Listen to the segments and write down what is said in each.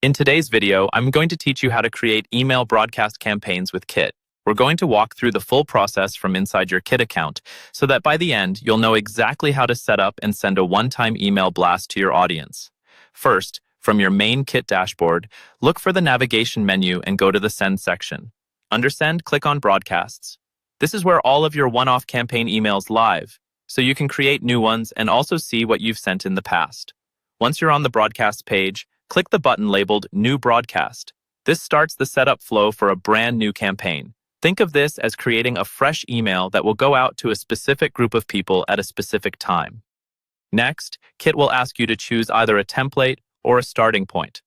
In today's video, I'm going to teach you how to create email broadcast campaigns with Kit. We're going to walk through the full process from inside your Kit account so that by the end, you'll know exactly how to set up and send a one-time email blast to your audience. First, from your main Kit dashboard, look for the navigation menu and go to the Send section. Under Send, click on Broadcasts. This is where all of your one-off campaign emails live, so you can create new ones and also see what you've sent in the past. Once you're on the broadcast page, click the button labeled New Broadcast. This starts the setup flow for a brand new campaign. Think of this as creating a fresh email that will go out to a specific group of people at a specific time. Next, Kit will ask you to choose either a template or a starting point.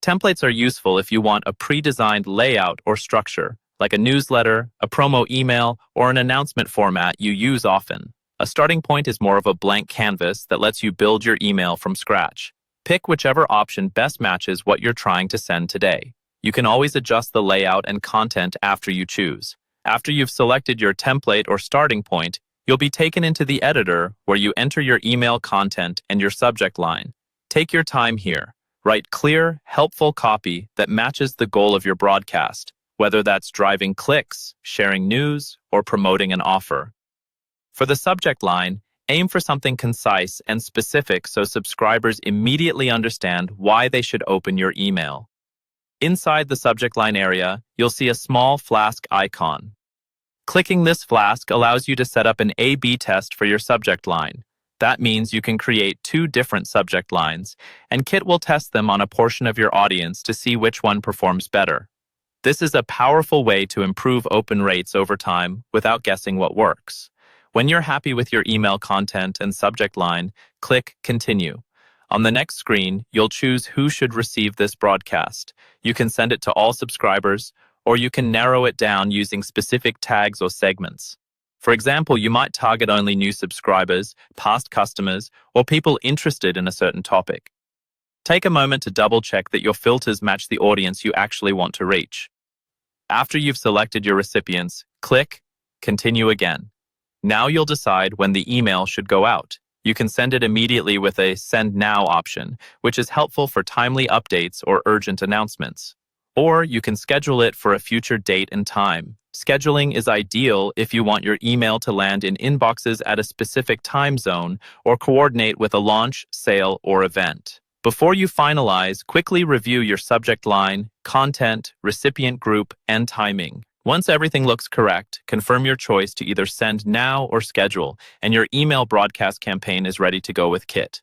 Templates are useful if you want a pre-designed layout or structure, like a newsletter, a promo email, or an announcement format you use often. A starting point is more of a blank canvas that lets you build your email from scratch. Pick whichever option best matches what you're trying to send today. You can always adjust the layout and content after you choose. After you've selected your template or starting point, you'll be taken into the editor where you enter your email content and your subject line. Take your time here. Write clear, helpful copy that matches the goal of your broadcast, whether that's driving clicks, sharing news, or promoting an offer. For the subject line, aim for something concise and specific so subscribers immediately understand why they should open your email. Inside the subject line area, you'll see a small flask icon. Clicking this flask allows you to set up an A/B test for your subject line. That means you can create two different subject lines, and Kit will test them on a portion of your audience to see which one performs better. This is a powerful way to improve open rates over time without guessing what works. When you're happy with your email content and subject line, click Continue. On the next screen, you'll choose who should receive this broadcast. You can send it to all subscribers, or you can narrow it down using specific tags or segments. For example, you might target only new subscribers, past customers, or people interested in a certain topic. Take a moment to double-check that your filters match the audience you actually want to reach. After you've selected your recipients, click Continue again. Now you'll decide when the email should go out. You can send it immediately with a Send Now option, which is helpful for timely updates or urgent announcements. Or you can schedule it for a future date and time. Scheduling is ideal if you want your email to land in inboxes at a specific time zone or coordinate with a launch, sale, or event. Before you finalize, quickly review your subject line, content, recipient group, and timing. Once everything looks correct, confirm your choice to either send now or schedule, and your email broadcast campaign is ready to go with Kit.